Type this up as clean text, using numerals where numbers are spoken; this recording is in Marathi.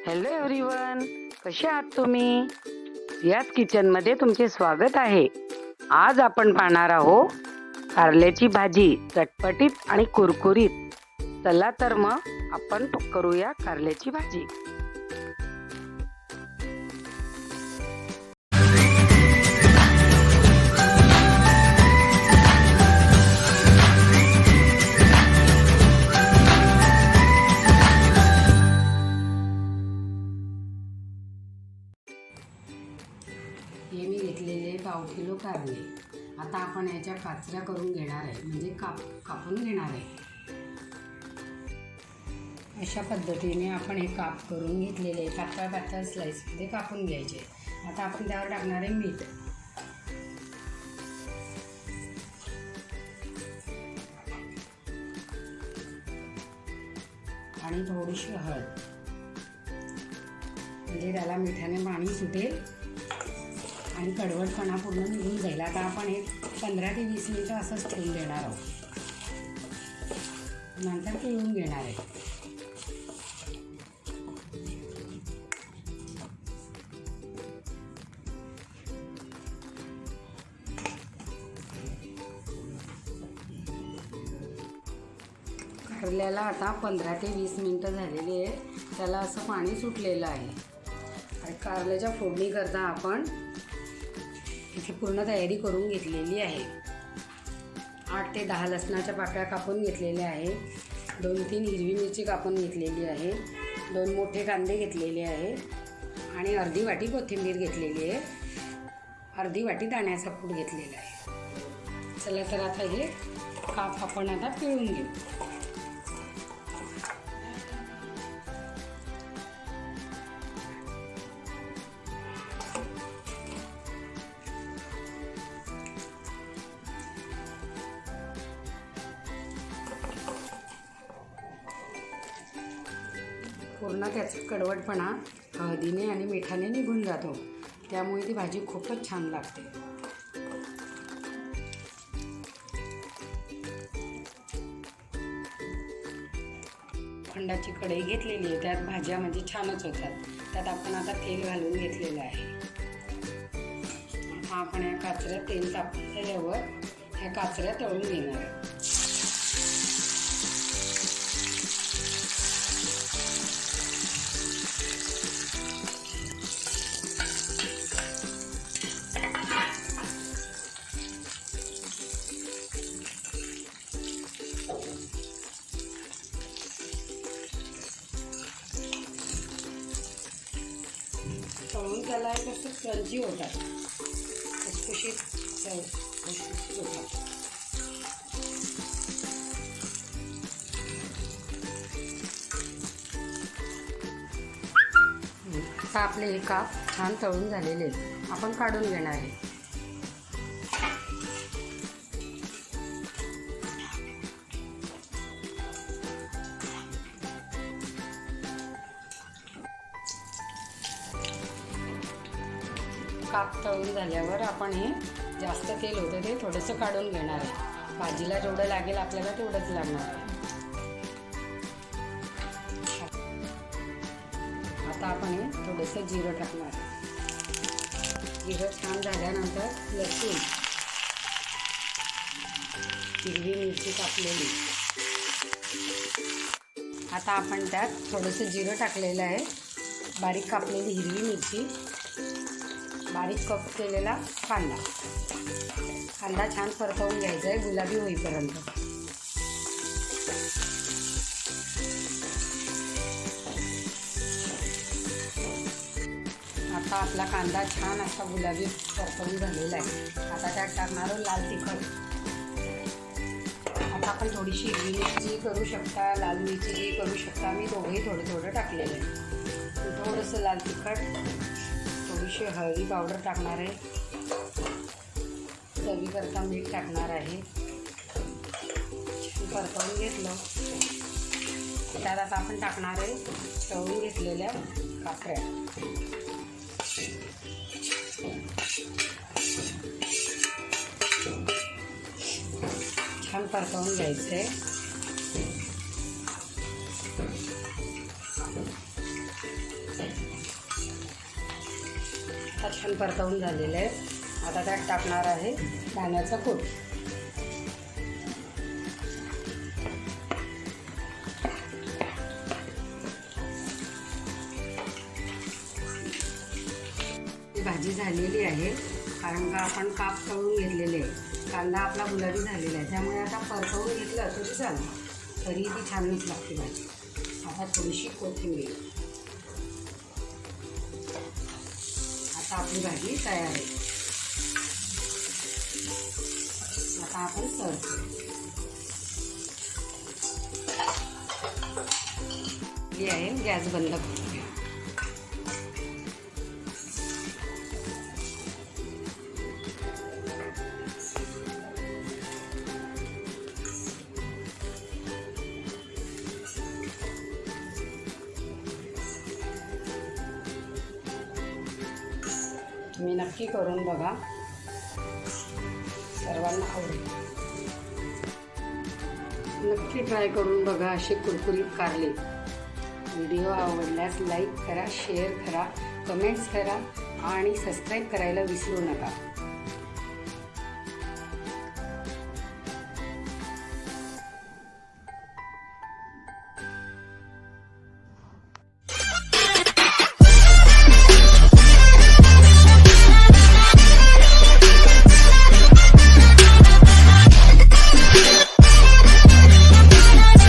हॅलो एव्हरीवन, कसे आहात तुम्ही? जियाज किचनमध्ये तुमचे स्वागत आहे. आज आपण पाहणार आहोत कारल्याची भाजी, चटपटीत आणि कुरकुरीत. चला तर मग आपण करूया कारल्याची भाजी. हे मी घेतलेले 1/2 किलो कारले. आता आपण याच्या काचऱ्या करून घेणार आहे, म्हणजे कापून घेणार आहे. अशा पद्धतीने आपण हे काप करून घेतलेले पातळ स्लाइसमध्ये कापून घ्यायचे. आता आपण त्यावर टाकणार आहे मीठ, आणि थोडीशी हळद, म्हणजे त्याला मिठाने पाणी सुटेल आणि कडवटपणा पूर्ण निघून जाईल. आता आपण हे 15 ते 20 मिनिटं असंच ठेवून देणार आहोत. नंतर पिळून घेणार आहे. कारल्याला आता 15 ते 20 मिनिटं झालेली आहे. त्याला असं पाणी सुटलेलं आहे. आणि कारल्याच्या फोडणीकरता आपण इथे पूर्ण तयारी करून घेतलेली आहे. 8 ते 10 लसणाच्या पाकळ्या कापून घेतलेल्या आहे. 2-3 हिरवी मिरची कापून घेतलेली आहे. 2 मोठे कांदे घेतलेले आहे आणि अर्धी वाटी कोथिंबीर घेतलेली आहे. अर्धी वाटी दाण्याचा कूट घेतलेला आहे. चला तर आता हे काप आपण आता पिळून घेऊ. पूर्ण त्याचा कडवटपणा हळदीने आणि मिठाने निघून जातो. त्यामुळे ती भाजी खूपच छान लागते. खंडाची कढई घेतलेली आहे. त्यात भाज्या म्हणजे छानच होतात. त्यात आपण आता तेल घालून घेतलेलं आहे. आता आपण या काचऱ्या तेल तापून झाल्यावर ह्या काचऱ्या तळून घेणार आहे. तळून त्याला एक असं क्रंची होतात, खुसखुशीत होतात. आता आपले हे काप छान तळून झालेले आहेत. आपण काढून घेणार आहे. काप तळून झाल्यावर आपण हे जास्त तेल होतं ते थोडंसं काढून घेणार आहे. भाजीला जेवढं लागेल आपल्याला तेवढंच लागणार आहे. आता आपण हे थोडंसं जिरं टाकणार आहे. जिरं छान झाल्यानंतर लसूण, हिरवी मिरची कापलेली. आता आपण त्यात थोडंसं जिरं टाकलेलं आहे. बारीक कापलेली हिरवी मिरची, बारीक कप केलेला कांदा. कांदा छान परतवून घ्यायचा आहे गुलाबी होईपर्यंत. आता आपला कांदा छान असा गुलाबी परतवून झालेला आहे. आता त्यात टाकणार लाल तिखट. आता आपण थोडीशी हिरवी मिरची करू शकता, लाल मिरची करू शकता. मी दोघंही थोडं टाकलेलं आहे. थोडंसं लाल तिखट, थोडीशी हळदी पावडर टाकणार आहे. चवीकरता मीठ टाकणार आहे. परतवून घेतलं त्यात आता आपण टाकणार आहे तळून घेतलेल्या काकड्या. छान परतवून घ्यायचं आहे. आता छान परतवून झालेलं आहे. आता त्यात टाकणार आहे दाण्याचा कूट. ही भाजी झालेली आहे, कारण का आपण काप तळून घेतलेले आहे. कांदा आपला गुलाबी झालेला आहे, त्यामुळे आता परतवून घेतलं तरी चालतं, तरी ती छानच लागते भाजी. आता थोडीशी कोथिंबीर. आता आपली भाजी तयार आहे. आता आपण सर्व करूया. आहे गॅस बंद करूया. तुम्ही नक्की करून बघा, सर्वांना आवडेल. नक्की ट्राय करून बघा असे कुरकुरीत कारले. व्हिडिओ आवडल्यास लाईक करा, शेअर करा, कमेंट्स करा आणि सबस्क्राईब करायला विसरू नका.